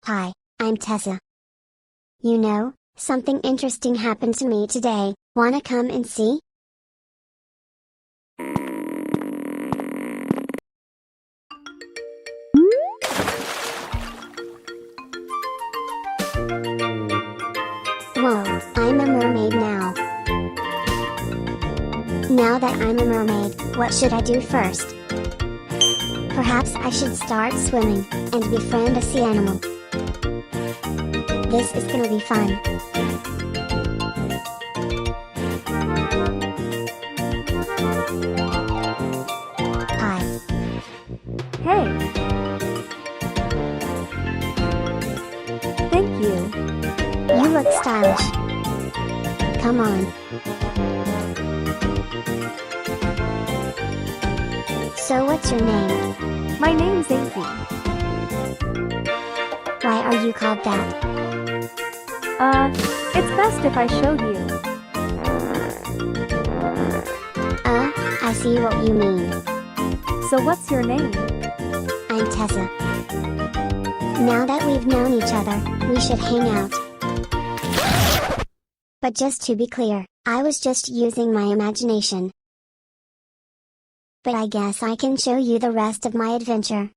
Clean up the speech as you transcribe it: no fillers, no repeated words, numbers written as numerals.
Hi, I'm Tessa. You know, something interesting happened to me today, wanna come and see? Whoa, I'm a mermaid now. Now that I'm a mermaid, what should I do first? Perhaps I should start swimming, and befriend a sea animal. This is gonna be fun. Hi. Hey! Thank you. You look stylish. Come on. So what's your name? My name's Inky. Why are you called that? It's best if I showed you. I see what you mean. So what's your name? I'm Tessa. Now that we've known each other, we should hang out. But just to be clear, I was just using my imagination. But I guess I can show you the rest of my adventure.